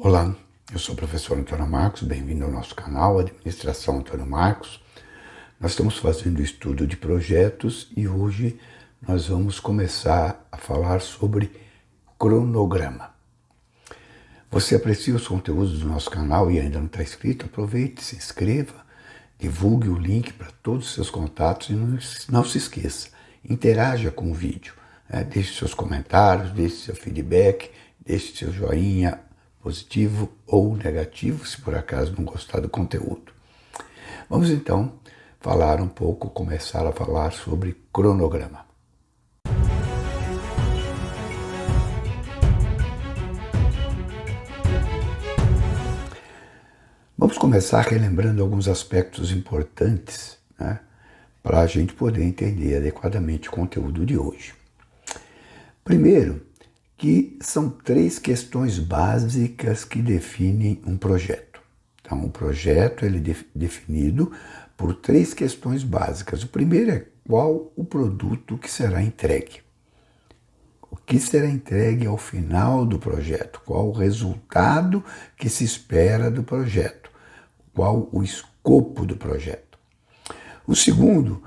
Olá, eu sou o professor Antônio Marcos, bem-vindo ao nosso canal Administração Antônio Marcos. Nós estamos fazendo estudo de projetos e hoje nós vamos começar a falar sobre cronograma. Você aprecia os conteúdos do nosso canal e ainda não está inscrito? Aproveite, se inscreva, divulgue o link para todos os seus contatos e não se esqueça, interaja com o vídeo, deixe seus comentários, deixe seu feedback, deixe seu joinha, positivo ou negativo, se por acaso não gostar do conteúdo. Vamos então começar a falar sobre cronograma. Vamos começar relembrando alguns aspectos importantes, para a gente poder entender adequadamente o conteúdo de hoje. Primeiro, que são 3 questões básicas que definem um projeto. Então, o projeto ele é definido por 3 questões básicas. O primeiro é qual o produto que será entregue. O que será entregue ao final do projeto? Qual o resultado que se espera do projeto? Qual o escopo do projeto? O segundo,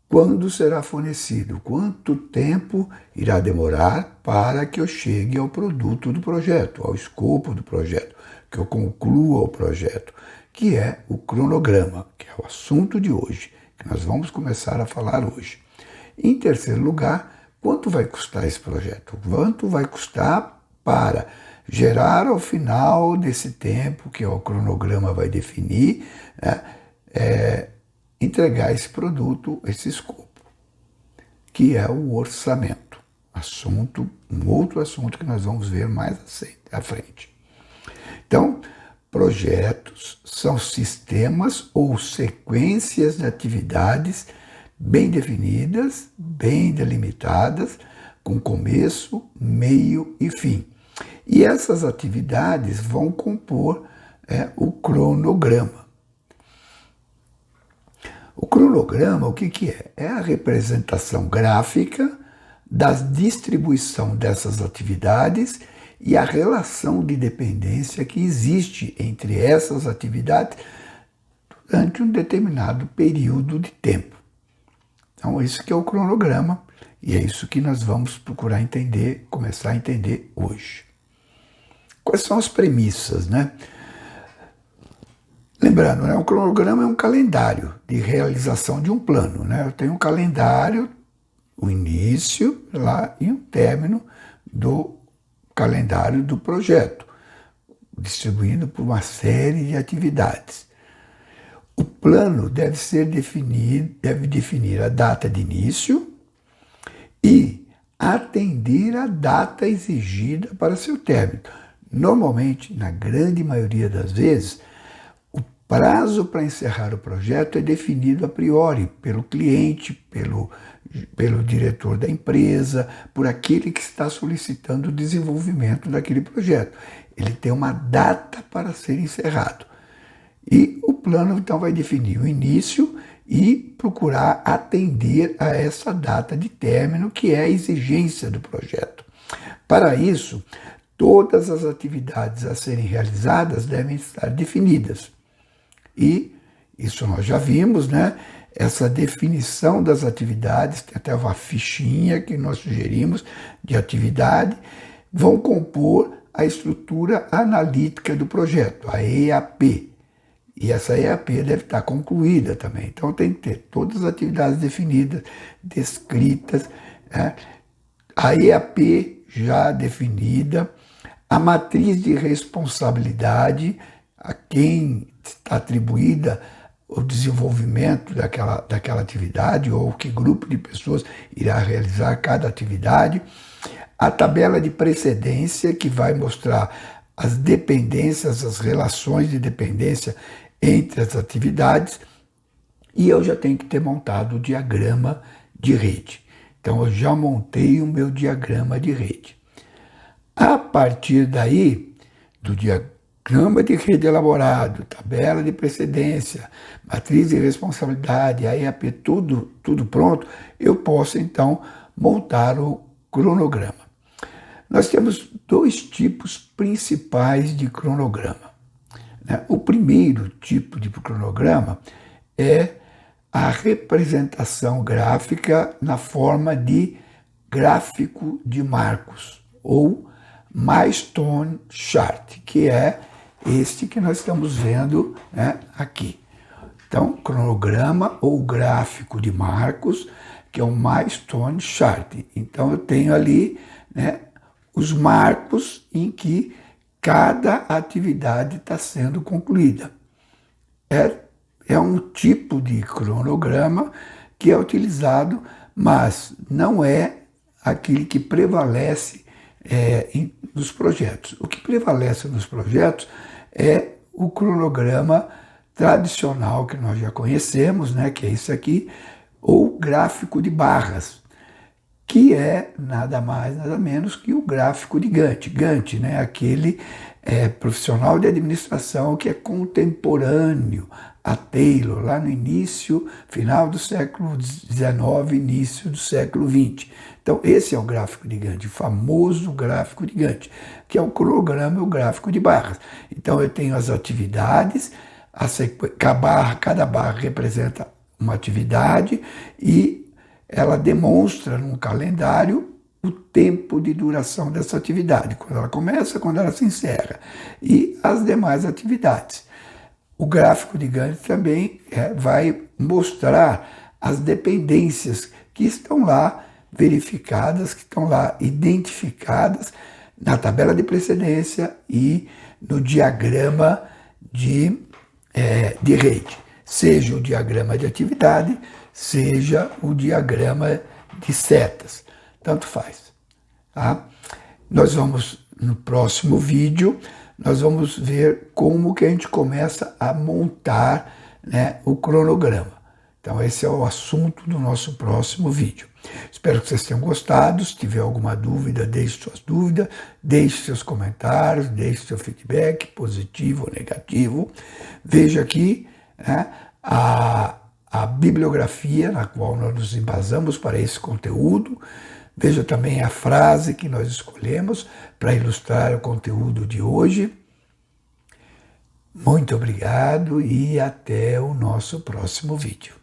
quando será fornecido? Quanto tempo irá demorar para que eu chegue ao produto do projeto, ao escopo do projeto, que eu conclua o projeto, que é o cronograma, que é o assunto de hoje, que nós vamos começar a falar hoje. Em terceiro lugar, quanto vai custar esse projeto? Quanto vai custar para gerar ao final desse tempo, que o cronograma vai definir, entregar esse produto, esse escopo, que é o orçamento. Um outro assunto que nós vamos ver mais à frente. Então, projetos são sistemas ou sequências de atividades bem definidas, bem delimitadas, com começo, meio e fim. E essas atividades vão compor o cronograma. O cronograma, o que é? É a representação gráfica da distribuição dessas atividades e a relação de dependência que existe entre essas atividades durante um determinado período de tempo. Então, isso que é o cronograma e é isso que nós vamos procurar entender, começar a entender hoje. Quais são as premissas, Lembrando, o cronograma é um calendário de realização de um plano. Eu tenho um calendário, o início e o término do calendário do projeto, distribuído por uma série de atividades. O plano deve definir a data de início e atender a data exigida para seu término. Normalmente, na grande maioria das vezes, o prazo para encerrar o projeto é definido a priori pelo cliente, pelo diretor da empresa, por aquele que está solicitando o desenvolvimento daquele projeto. Ele tem uma data para ser encerrado. E o plano, então, vai definir o início e procurar atender a essa data de término, que é a exigência do projeto. Para isso, todas as atividades a serem realizadas devem estar definidas. E isso nós já vimos, Essa definição das atividades, tem até uma fichinha que nós sugerimos de atividade, vão compor a estrutura analítica do projeto, a EAP. E essa EAP deve estar concluída também. Então tem que ter todas as atividades definidas, descritas, a EAP já definida, a matriz de responsabilidade, a quem está atribuída o desenvolvimento daquela atividade ou que grupo de pessoas irá realizar cada atividade, a tabela de precedência que vai mostrar as dependências, as relações de dependência entre as atividades, e eu já tenho que ter montado o diagrama de rede. Então eu já montei o meu diagrama de rede. A partir daí, do diagrama de rede elaborado, tabela de precedência, matriz de responsabilidade, a EAP, tudo pronto, eu posso então montar o cronograma. Nós temos dois tipos principais de cronograma, né? O primeiro tipo de cronograma é a representação gráfica na forma de gráfico de marcos, ou milestone chart, que é este que nós estamos vendo, né, aqui. Então, cronograma ou gráfico de marcos, que é um milestone chart. Então, eu tenho ali, né, os marcos em que cada atividade está sendo concluída. É um tipo de cronograma que é utilizado, mas não é aquele que prevalece nos projetos. O que prevalece nos projetos é o cronograma tradicional que nós já conhecemos, né, que é isso aqui, ou gráfico de barras, que é nada mais, nada menos que o gráfico de Gantt. Gantt, né, aquele profissional de administração que é contemporâneo a Taylor, lá no início, final do século XIX, início do século XX. Então, esse é o gráfico de Gantt, o famoso gráfico de Gantt, que é o cronograma, o gráfico de barras. Então, eu tenho as atividades, cada barra representa uma atividade e ela demonstra num calendário o tempo de duração dessa atividade, quando ela começa, quando ela se encerra, e as demais atividades. O gráfico de Gantt também vai mostrar as dependências que estão lá verificadas, que estão lá identificadas na tabela de precedência e no diagrama de rede, seja o diagrama de atividade, seja o diagrama de setas, tanto faz. Tá? Nós vamos, no próximo vídeo, nós vamos ver como que a gente começa a montar, né, o cronograma. Então esse é o assunto do nosso próximo vídeo. Espero que vocês tenham gostado. Se tiver alguma dúvida, deixe suas dúvidas, deixe seus comentários, deixe seu feedback, positivo ou negativo. Veja aqui, né, a bibliografia na qual nós nos embasamos para esse conteúdo. Veja também a frase que nós escolhemos para ilustrar o conteúdo de hoje. Muito obrigado e até o nosso próximo vídeo.